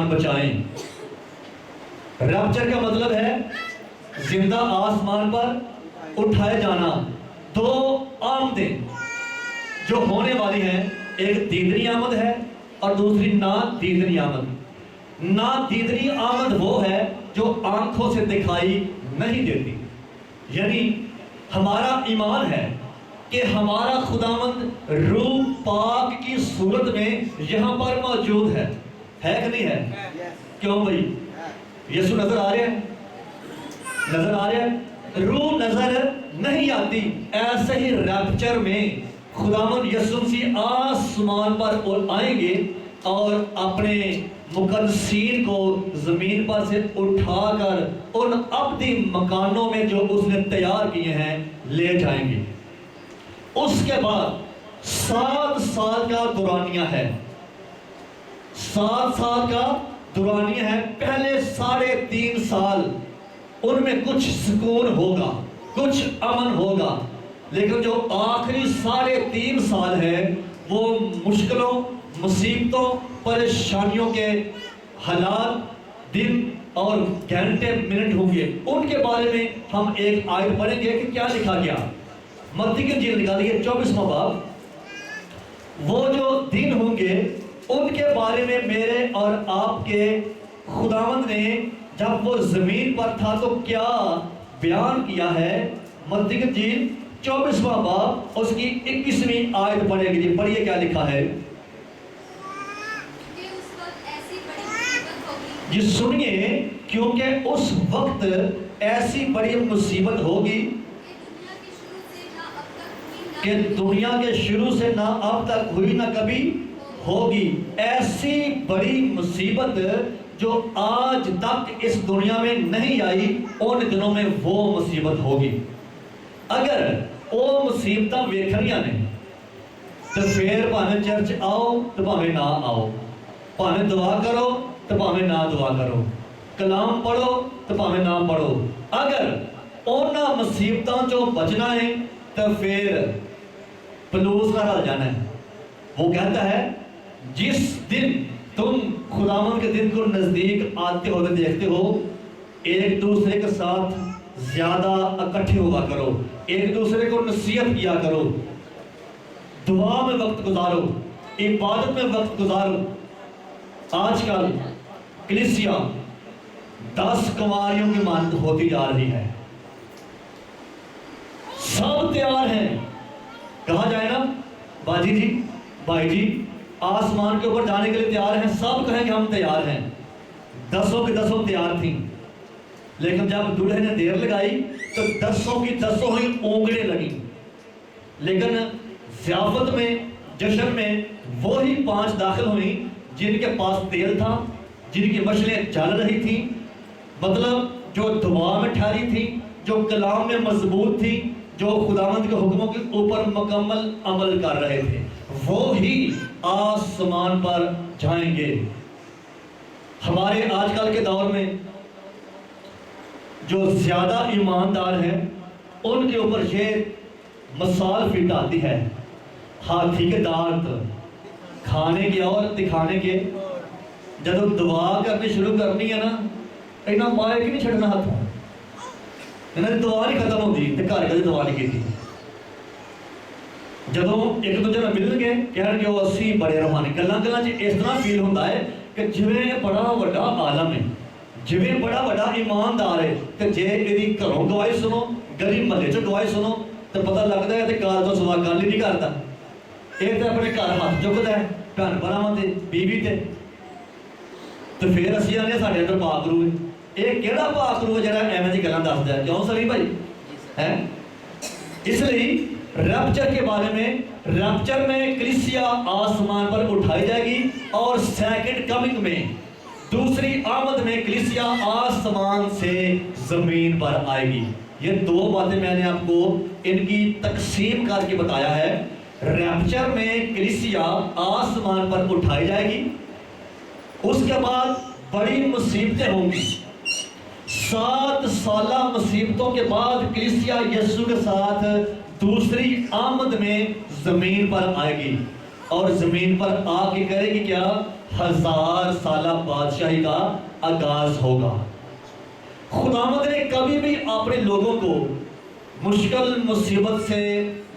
بچائیں۔ ریپچر کا مطلب ہے زندہ آسمان پر اٹھائے جانا۔ دو آمدیں جو ہونے والی ہیں، ایک دیدنی آمد ہے اور دوسری نا دیدنی آمد۔ نا دیدنی آمد وہ ہے جو آنکھوں سے دکھائی نہیں دیتی، یعنی ہمارا ایمان ہے کہ ہمارا خداوند روح پاک کی صورت میں یہاں پر موجود ہے کہ نہیں ہے؟ کیوں بھائی؟ یسوع نظر آ رہے ہیں؟ نظر آ رہے ہیں؟ روح نظر نہیں آتی، ایسے ہی ریپچر میں خداوند یسوع مسیح آسمان پر آئیں گے اور اپنے مقدسین کو زمین پر سے اٹھا کر ان ابدی مکانوں میں جو اس نے تیار کیے ہیں لے جائیں گے۔ اس کے بعد 7 سال کا دورانیہ ہے، 7 سال کا دورانیہ ہے۔ پہلے 3.5 سال ان میں کچھ سکون ہوگا، کچھ امن ہوگا، لیکن جو آخری 3.5 سال ہے وہ مشکلوں، مصیبتوں، پریشانیوں کے حالات، دن اور گھنٹے منٹ ہوں گے۔ ان کے بارے میں ہم ایک آیت پڑھیں گے کہ کیا لکھا گیا۔ متی کی انجیل نکالیے 24واں باب۔ وہ جو دن ہوں گے ان کے بارے میں میرے اور آپ کے خداوند نے جب وہ زمین پر تھا تو کیا بیان کیا ہے۔ متی کی انجیل 24واں باب اس کی 21ویں آیت پڑھیں گے۔ پڑھیے کیا لکھا ہے جی، سنیے، کیونکہ اس وقت ایسی بڑی مصیبت ہوگی کہ دنیا کے شروع سے نہ اب تک ہوئی نہ کبھی ہوگی۔ ایسی بڑی مصیبت جو آج تک اس دنیا میں نہیں آئی، ان دنوں میں وہ مصیبت ہوگی۔ اگر وہ مصیبتاں ویکھنیاں نے تو پھر پاویں چرچ آؤ تو پاویں نہ آؤ، پاویں دعا کرو تو پاویں نہ دعا کرو، کلام پڑھو تو پاویں نہ پڑھو، اگر اونا مصیبتاں جو بچنا ہے تو پھر پلوس کا رل جانا ہے۔ وہ کہتا ہے جس دن تم خداوند کے دن کو نزدیک آتے ہوئے دیکھتے ہو، ایک دوسرے کے ساتھ زیادہ اکٹھے ہوا کرو، ایک دوسرے کو نصیحت کیا کرو، دعا میں وقت گزارو، عبادت میں وقت گزارو۔ آج کل کلیسیا 10 کنواریوں کی مانند ہوتی جا رہی ہے۔ سب تیار ہیں، کہا جائے نا باجی جی، بھائی جی، آسمان کے اوپر جانے کے لیے تیار ہیں، سب کہیں کہ ہم تیار ہیں۔ 10 کی 10 تیار تھیں، لیکن جب دلہے نے دیر لگائی تو 10 کی 10 ہی اونگلیں لگیں۔ لیکن ضیافت میں، جشن میں وہی 5 داخل ہوئیں جن کے پاس تیل تھا، جن کی مشلیں جل رہی تھیں، مطلب جو دعا میں ٹھہری تھی، جو کلام میں مضبوط تھی، جو خداوند کے حکموں کے اوپر مکمل عمل کر رہے تھے، وہی آسمان پر جائیں گے۔ ہمارے آج کل کے دور میں جو زیادہ ایماندار ہیں ان کے اوپر یہ مثال فٹ آتی ہے، ہاتھی کے دانت کھانے کے اور دکھانے کے۔ جب دعا کرنی شروع کرنی ہے نا، اینا مائے کی نہیں چھڑنا ہاتھوں، انہوں نے دعا نہیں ختم ہوتی تو گھر کدی دعا نہیں کی تھی۔ جدوں ایک دوجے نال ملن گے کہن گے وہ اسی بڑے روحانی، گلاں گلاں چ اس طرح فیل ہوندا ہے کہ جویں بڑا وڈا عالم ہے، جویں بڑا وڈا ایماندار ہے، تے جے ایدی گھروں گواہی سنو، گلی محلے چ گواہی سنو تو پتہ لگدا ہے تے کال تو سوا گل ہی نہیں کردا، یہ تے اپنے گھر ہاتھ چکدا ہے بھن بھراواں تے، بیوی تے، تو پھر اسی آنے ساڈے اندر پاک روح ہے۔ یہ کیڑا پاک روح ہے جڑا ایویں دی گلاں دسدا ہے؟ کیوں سلی بھائی ہے؟ اس لیے ریپچر کے بارے میں، ریپچر میں کلیسیا آسمان پر اٹھائی جائے گی، اور سیکنڈ کمنگ میں، دوسری آمد میں کلیسیا آسمان سے زمین پر آئے گی۔ یہ 2 باتیں میں نے آپ کو ان کی تقسیم کر کے بتایا ہے۔ ریپچر میں کلیسیا آسمان پر اٹھائی جائے گی، اس کے بعد بڑی مصیبتیں ہوں گی۔ 7 سالہ مصیبتوں کے بعد کلیسیا یسوع کے ساتھ دوسری آمد میں زمین پر آئے گی۔ اور زمین پر آ کے کرے گی کیا؟ 1000 سالہ بادشاہی کا آغاز ہوگا۔ خداوند نے کبھی بھی اپنے لوگوں کو مشکل مصیبت سے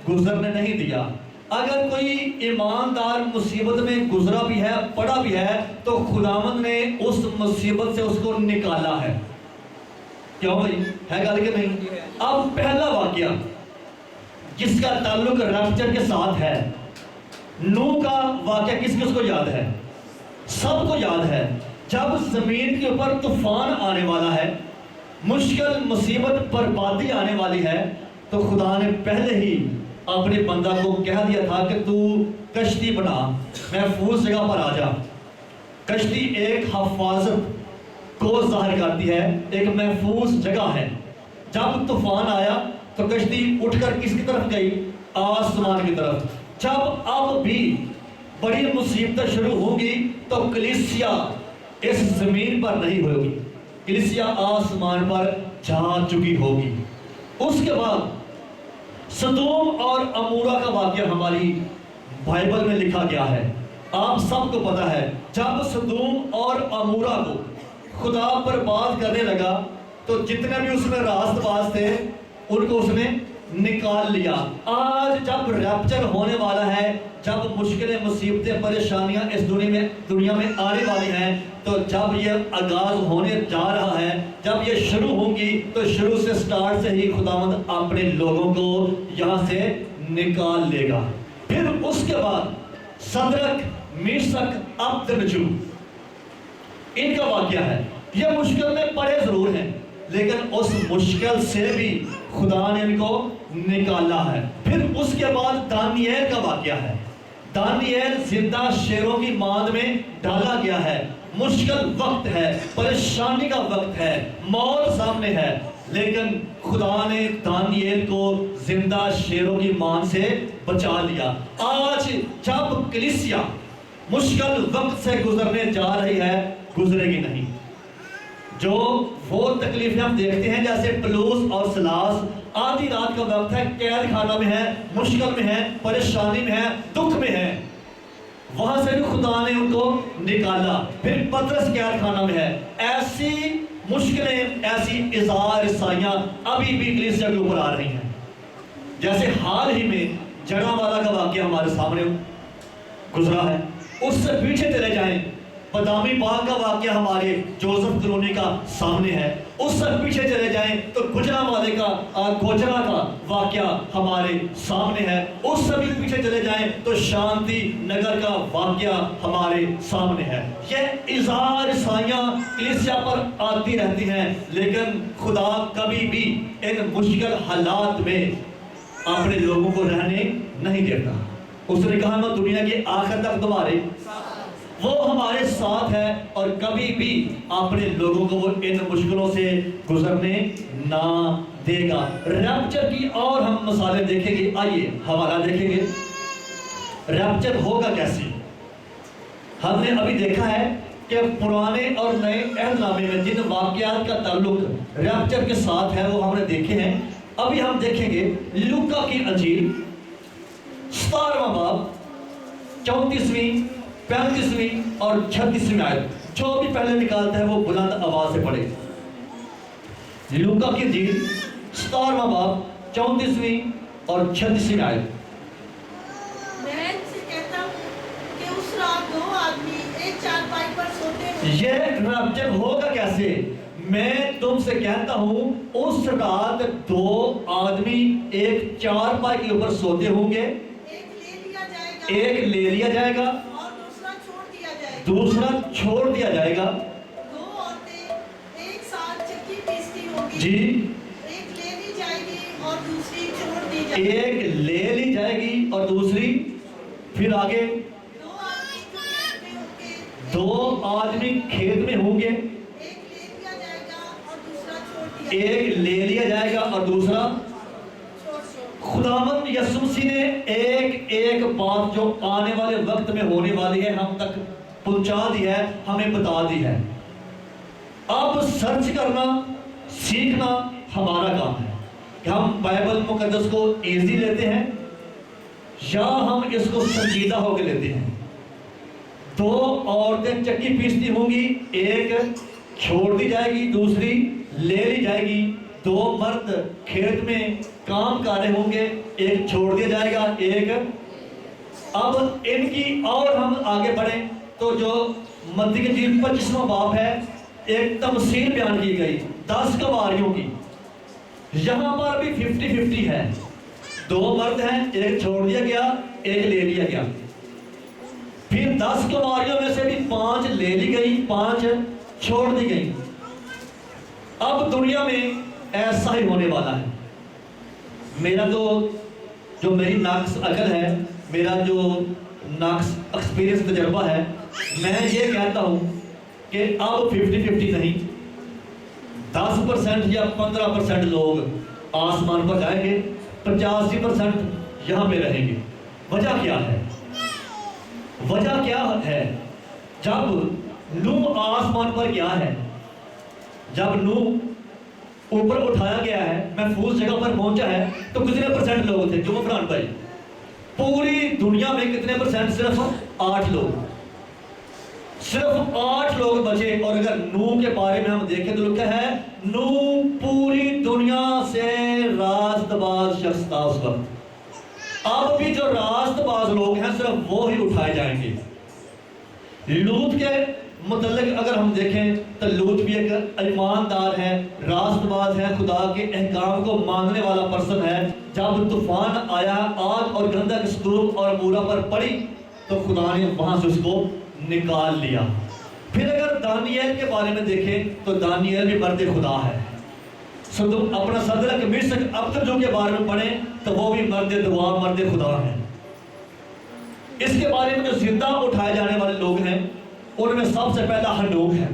گزرنے نہیں دیا۔ اگر کوئی ایماندار مصیبت میں گزرا بھی ہے، پڑا بھی ہے، تو خداوند نے اس مصیبت سے اس کو نکالا ہے۔ کیوں بھائی؟ ہے گل کہ نہیں؟ اب پہلا واقعہ جس کا تعلق ریپچر کے ساتھ ہے، نوح کا واقعہ کس کس کو یاد ہے؟ سب کو یاد ہے۔ جب زمین کے اوپر طوفان آنے والا ہے، مشکل مصیبت بربادی آنے والی ہے، تو خدا نے پہلے ہی اپنے بندہ کو کہہ دیا تھا کہ تو کشتی بنا، محفوظ جگہ پر آ جا۔ کشتی ایک حفاظت کو ظاہر کرتی ہے، ایک محفوظ جگہ ہے۔ جب طوفان آیا تو کشتی اٹھ کر کس کی طرف گئی؟ آسمان کی طرف۔ جب اب بھی بڑی مصیبتیں شروع ہوں گی تو کلیسیا اس زمین پر نہیں ہوگی، کلیسیا آسمان پر جا چکی ہوگی۔ اس کے بعد سدوم اور عمورہ کا واقعہ ہماری بائبل میں لکھا گیا ہے۔ آپ سب کو پتا ہے، جب سدوم اور عمورہ کو خدا برباد کرنے لگا تو جتنے بھی اس میں راست باز تھے ان کو اس نے نکال لیا۔ آج جب ریپچر ہونے والا ہے، جب مشکلیں، مصیبتیں، پریشانیاں اس دنیا میں آنے والی ہیں، تو جب یہ آغاز ہونے جا رہا ہے، جب یہ شروع ہوں گی تو شروع سے سٹارٹ سے ہی خداوند اپنے لوگوں کو یہاں سے نکال لے گا۔ پھر اس کے بعد صدرک، میشک، عبدنجو، ان کا واقعہ ہے۔ یہ مشکل میں پڑے ضرور ہیں، لیکن اس مشکل سے بھی خدا نے ان کو نکالا ہے۔ پھر اس کے بعد دانییل کا واقعہ ہے۔ دانییل زندہ شیروں کی ماند میں ڈالا گیا ہے۔ مشکل وقت ہے، پریشانی کا وقت ہے، موت سامنے ہے، لیکن خدا نے دانییل کو زندہ شیروں کی ماند سے بچا لیا۔ آج جب کلیسیا مشکل وقت سے گزرنے جا رہی ہے، گزرے گی نہیں۔ جو وہ تکلیفیں ہم دیکھتے ہیں جیسے پلوس اور سلاس، آدھی رات کا وقت ہے، قید خانہ میں ہے، مشکل میں ہے، پریشانی میں ہے، دکھ میں ہے، وہاں سے بھی خدا نے ان کو نکالا۔ پھر پطرس قید خانہ میں ہے۔ ایسی مشکلیں، ایسی اظہار رسائیاں ابھی بھی کلیسیا کے اوپر آ رہی ہیں۔ جیسے حال ہی میں جڑا والا کا واقعہ ہمارے سامنے گزرا ہے، اس سے پیچھے چلے جائیں، بادامی باغ کا واقعہ ہمارے جوزف کلونی کا سامنے ہے، اس سے پیچھے چلے جائیں تو گوجرانوالے گوجرا کا واقعہ ہمارے سامنے ہے، اس سے بھی پیچھے چلے جائیں تو شانتی نگر کا واقعہ ہمارے سامنے ہے۔ یہ اظہار رسائیاں کلیسیا پر آتی رہتی ہیں، لیکن خدا کبھی بھی ان مشکل حالات میں اپنے لوگوں کو رہنے نہیں دیتا۔ اس نے کہا میں دنیا کے آخر تک تمہارے، وہ ہمارے ساتھ ہے اور کبھی بھی اپنے لوگوں کو وہ ان مشکلوں سے گزرنے نہ دے گا۔ ریپچر کی اور ہم مثالیں دیکھیں گے۔ آئیے حوالہ دیکھیں گے، ریپچر ہوگا کیسے۔ ہم نے ابھی دیکھا ہے کہ پرانے اور نئے عہد نامے میں جن واقعات کا تعلق ریپچر کے ساتھ ہے وہ ہم نے دیکھے ہیں۔ ابھی ہم دیکھیں گے لوکا کی انجیل 17واں باب 34ویں 35ویں اور 36ویں آیت۔ جو بھی پہلے نکالتا ہے وہ بلند آواز سے پڑھے۔ لوکا کی انجیل 17واں باب 34ویں اور 36ویں آیت۔ میں ان سے کہتا ہوں کہ اس رات 2 آدمی ایک چارپائی پر سوتے ہیں۔ یہ ریپچر ہوگا کیسے؟ میں تم سے کہتا ہوں اس رات 2 آدمی ایک چارپائی کے اوپر سوتے ہوں گے، ایک لے لیا جائے گا اور دوسرا چھوڑ دیا جائے گا۔ 2 عورتیں ایک ساتھ چکی پیستی ہوں گی، جی، ایک لے لی جائے گی اور دوسری چھوڑ دی جائے گی۔ ایک لے لی جائے گی اور دوسری، پھر آگے 2 آدمی کھیت میں ہوں گے، 2 آدمی کھیت میں ہوں گے، ایک لے لیا جائے گا اور دوسرا ایک لے لیا جائے گا اور دوسرا۔ خداوند یسوع مسیح نے ایک ایک بات جو آنے والے وقت میں ہونے والی ہے ہم تک پہنچا دی ہے، ہمیں بتا دی ہے۔ اب سرچ کرنا، سیکھنا ہمارا کام ہے کہ ہم بائبل مقدس کو ایزی لیتے ہیں یا ہم اس کو سنجیدہ ہو کے لیتے ہیں. 2 عورتیں چکی پیستی ہوں گی، ایک چھوڑ دی جائے گی، دوسری لے لی جائے گی. 2 مرد کھیت میں کام کر رہے ہوں گے، ایک چھوڑ دیا جائے گا، ایک. اب ان کی اور ہم آگے بڑھیں تو جو متی کی انجیل 25واں باب ہے، ایک تمثیل بیان کی گئی 10 کنواریوں کی. یہاں پر بھی 50-50 ہے. 2 مرد ہیں، ایک چھوڑ دیا گیا، ایک لے لیا گیا. پھر 10 کنواریوں میں سے بھی 5 لے لی گئی، 5 چھوڑ دی گئی. اب دنیا میں ایسا ہی ہونے والا ہے. میرا تو جو میری ناقص عقل ہے، میرا جو ناقص ایکسپیرینس تجربہ ہے، میں یہ کہتا ہوں کہ اب 50-50 نہیں، 10% یا 15% لوگ آسمان پر جائیں گے، 85% یہاں پہ رہیں گے. وجہ کیا ہے؟ وجہ کیا ہے؟ جب نوح آسمان پر گیا ہے، جب نوح اوپر اٹھایا گیا ہے، محفوظ جگہ پر پہنچا ہے، تو کتنے % لوگ تھے؟ جو فرحان بھائی، پوری دنیا میں کتنے %؟ صرف 8 لوگ. صرف 8 لوگ بچے. اور اگر نوح کے بارے میں ہم دیکھیں تو لکھا ہے نوح پوری دنیا سے راست باز شخص تھا اس وقت. اب بھی جو راست باز لوگ ہیں صرف وہ ہی اٹھائے جائیں گے. لوط کے متعلق اگر ہم دیکھیں تو لوط بھی ایک ایماندار ہے، راست باز ہے، خدا کے احکام کو ماننے والا پرسن ہے. جب طوفان آیا، آگ اور گندک سدوم اور عمورہ پر پڑی تو خدا نے وہاں سے اس کو نکال لیا. پھر اگر دانیال کے بارے میں دیکھیں تو دانیال بھی مرد خدا ہے. تم اپنا صدرک مصر ابتر کے بارے میں پڑھیں تو وہ بھی مرد دعا، مرد خدا ہے. اس کے بارے میں جو زندہ اٹھائے جانے والے لوگ ہیں ان میں سب سے پہلا ہنوک ہے.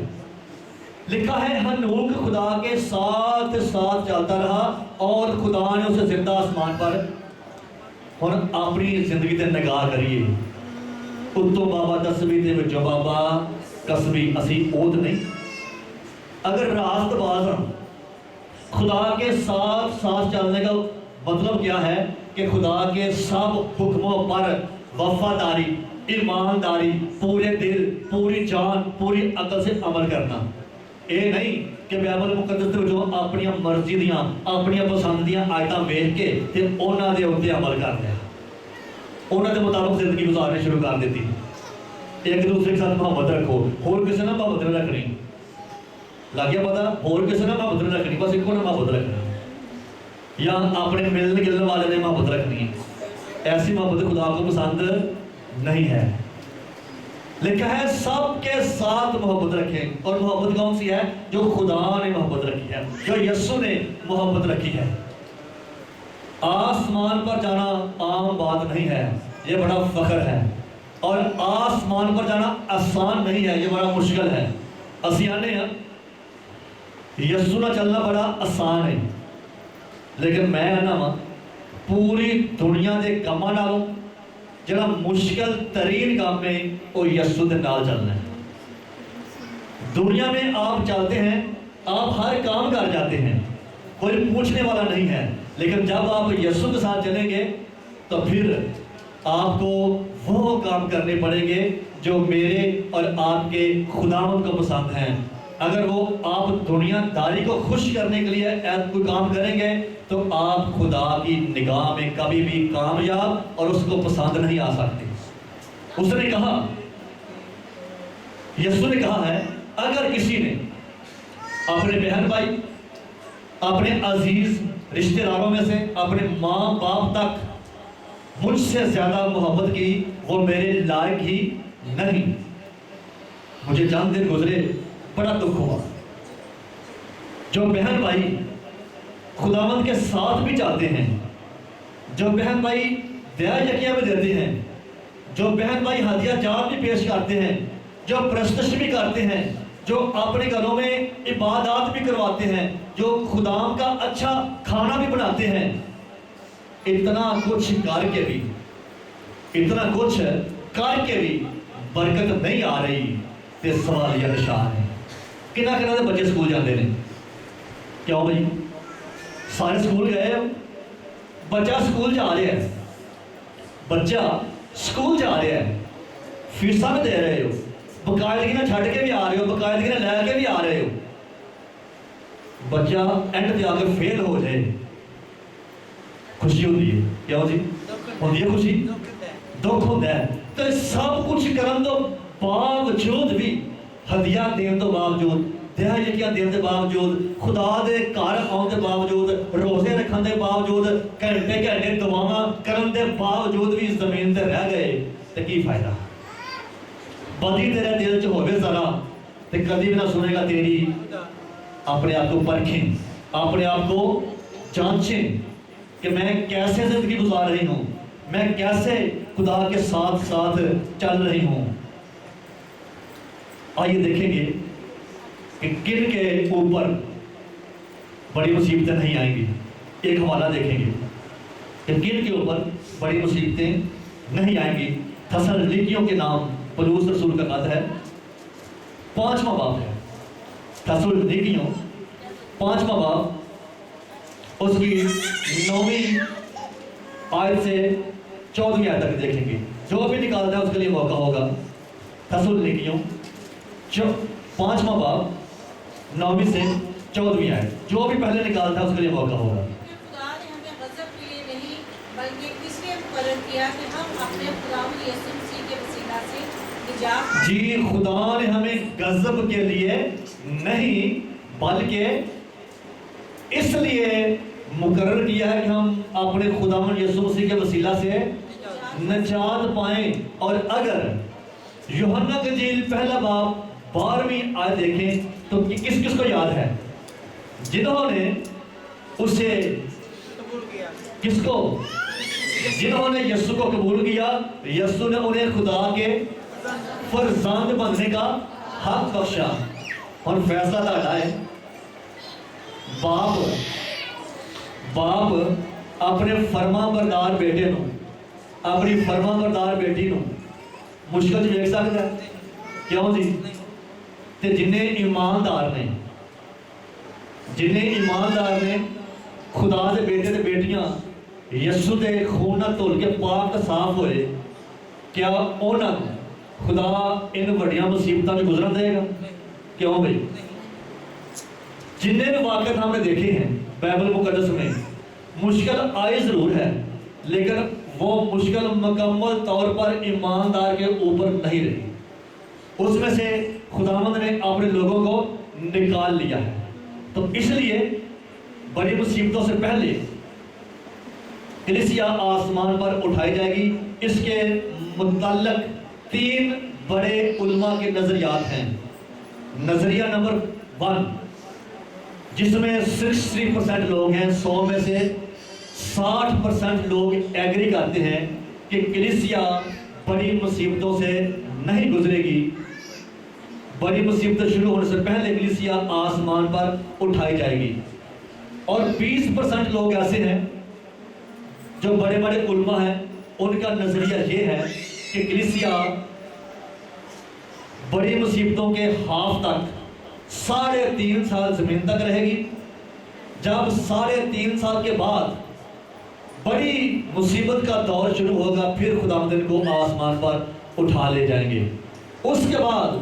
لکھا ہے ہنوک خدا کے ساتھ ساتھ چلتا رہا اور خدا نے اسے زندہ آسمان پر. اور اپنی زندگی تے نگاہ کریے، اتو بابا دسویں دے وچوں بابا کسبی اسی اوت نہیں. اگر راست باز خدا کے ساتھ ساتھ چلنے کا مطلب کیا ہے کہ خدا کے سب حکموں پر وفاداری، ایمانداری، پورے دل، پوری جان، پوری عقل سے عمل کرنا. یہ نہیں کہ بائبل مقدس جو اپنی مرضی دیاں، اپنی پسند دیاں آیتاں ویکھ کے تے انہاں دے اوتے عمل کر لیا، انہاں دے مطابق زندگی گزارنے شروع کر دیتی. ایک دوسرے کے ساتھ محبت رکھو، اور کسی نہ محبت نہ رکھنی. لگ گیا پتا؟ اور کسی نہ محبت نہ رکھنی، بس ایک نہ محبت رکھنا، یا اپنے ملنے گلنے والے نے محبت رکھنی ہے. ایسی محبت خدا کو پسند نہیں ہے. لکھا ہے سب کے ساتھ محبت رکھیں. اور محبت کون سی ہے؟ جو خدا نے محبت رکھی ہے، جو یسوع نے محبت رکھی ہے. آسمان پر جانا عام بات نہیں ہے، یہ بڑا فخر ہے. اور آسمان پر جانا آسان نہیں ہے، یہ بڑا مشکل ہے. اسی آنے ہیں یسوع نہ چلنا بڑا آسان ہے، لیکن میں آنا پوری دنیا دے کاماں نالوں جڑا مشکل ترین کام ہے وہ یسوع دے نال چلنا ہے. دنیا میں آپ چلتے ہیں، آپ ہر کام کر جاتے ہیں، کوئی پوچھنے والا نہیں ہے. لیکن جب آپ یسوع کے ساتھ چلیں گے تو پھر آپ کو وہ کام کرنے پڑیں گے جو میرے اور آپ کے خداوند کو پسند ہیں. اگر وہ آپ دنیا داری کو خوش کرنے کے لیے کوئی کام کریں گے تو آپ خدا کی نگاہ میں کبھی بھی کامیاب اور اس کو پسند نہیں آ سکتے. اس نے کہا، یسوع نے کہا ہے اگر کسی نے اپنے بہن بھائی، اپنے عزیز رشتہ داروں میں سے اپنے ماں باپ تک مجھ سے زیادہ محبت کی، وہ میرے لائق ہی نہیں. مجھے چند دن گزرے بڑا دکھ ہوا. جو بہن بھائی خداوند کے ساتھ بھی چلتے ہیں، جو بہن بھائی دیا یقیہ بھی دیتے ہیں، جو بہن بھائی ہدیہ جات بھی پیش کرتے ہیں، جو پرستش بھی کرتے ہیں، جو اپنے گھروں میں عبادات بھی کرواتے ہیں، جو خداوند کا اچھا کھانا بھی بناتے ہیں، اتنا کچھ کر کے بھی، اتنا کچھ کر کے بھی برکت نہیں آ رہی. تے سوال یہ نشان ہے کنہ دے بچے سکول جاتے ہیں. کیوں بھائی؟ سارے سکول گئے، بچہ سکول جا رہے ہیں، بچہ سکول جا رہا ہے، فیساں بھی دے رہے ہو، باقاعدگی نہ چھڈ کے بھی آ رہے ہو، باقاعدگی نہ لے کے بھی آ رہے ہو، بچہ اینڈ پہ آ کے فیل ہو جائے، خوشی ہوتی ہے؟ کیا ہوتی ہے خوشی؟ دکھ ہوتا ہے۔ تو سب کچھ کرن تو باوجود بھی، ہدیہ دین تو باوجود، دہائیاں دین دے باوجود، خدا دے گھر آؤن دے باوجود، روزے رکھن دے باوجود، گھنٹے گھنٹے دعاواں کرن دے باوجود بھی زمین تے رہ گئے تے کی فائدہ؟ بدی تیرے دل چ ہوے ذرا تے کبھی بھی نہ سنے گا تیری، اپنے آپ کو پرکھیں، اپنے آپ کو جانچیں کہ میں کیسے زندگی گزار رہی ہوں، میں کیسے خدا کے ساتھ ساتھ چل رہی ہوں۔ آئیے دیکھیں گے کہ کن کے اوپر بڑی مصیبتیں نہیں آئیں گی۔ ایک حوالہ دیکھیں گے کہ کن کے اوپر بڑی مصیبتیں نہیں آئیں گی۔ تھسلونیکیوں کے نام پولس رسول کا خط ہے، 5واں باب ہے، تھسلونیکیوں 5واں باب، اس کی 9ویں آیت سے 14ویں آیت تک دیکھیں گے۔ جو بھی نکالتا ہے اس کے لیے موقع ہوگا۔ تھسلونیکیوں 5واں باب 9ویں سے 14ویں آیت، جو بھی پہلے نکالتا ہے اس کے لیے موقع ہوگا۔ خدا نے ہمیں غضب کے لیے نہیں بلکہ اس لیے مقرر کیا کہ ہم اپنے خداوند یسوع مسیح کے وسیلہ سے نجات۔ جی، خدا نے ہمیں غضب کے لیے نہیں بلکہ اس لیے مقرر کیا ہے کہ ہم اپنے خداوند یسوع مسیح کے وسیلہ سے نجات پائیں۔ اور اگر یوحنا کی انجیل پہلا باب 12ویں آیت دیکھیں تو کس کس کو یاد ہے؟ جنہوں نے اسے کس کو؟ جنہوں نے یسوع کو قبول کیا، یسوع نے انہیں خدا کے فرزند بننے کا حق بخشا۔ اور فیصلہ تہاڈا ہے، باپ اپنے فرما بردار بیٹے نو، اپنی فرما بردار بیٹی نو مشکل ویکھ سکتا ہے؟ کیوں جی؟ تے جنہیں ایماندار نے خدا دے بیٹے تے بیٹیاں یسوع دے خون نال دھل کے پاک صاف ہوئے، کیا انہاں خدا ان وڈیاں مصیبتاں جو گزرن دے گا؟ کیوں بھائی؟ جتنے بھی واقعات ہم نے دیکھے ہیں بائبل مقدس میں، مشکل آئی ضرور ہے لیکن وہ مشکل مکمل طور پر ایماندار کے اوپر نہیں رہی۔ اس میں سے خداوند نے اپنے لوگوں کو نکال لیا ہے۔ تو اس لیے بڑی مصیبتوں سے پہلے کلیسیا آسمان پر اٹھائی جائے گی۔ اس کے متعلق 3 بڑے علماء کے نظریات ہیں۔ نظریہ نمبر 1، جس میں 60% لوگ ہیں، 100 میں سے 60% لوگ ایگری کرتے ہیں کہ کلیسیا بڑی مصیبتوں سے نہیں گزرے گی۔ بڑی مصیبتیں شروع ہونے سے پہلے کلیسیا آسمان پر اٹھائی جائے گی۔ اور 20% لوگ ایسے ہیں جو بڑے بڑے علماء ہیں، ان کا نظریہ یہ ہے کہ کلیسیا بڑی مصیبتوں کے ہاف تک 3.5 سال زمین تک رہے گی۔ جب 3.5 سال کے بعد بڑی مصیبت کا دور شروع ہوگا، پھر خداوند ان کو آسمان پر اٹھا لے جائیں گے۔ اس کے بعد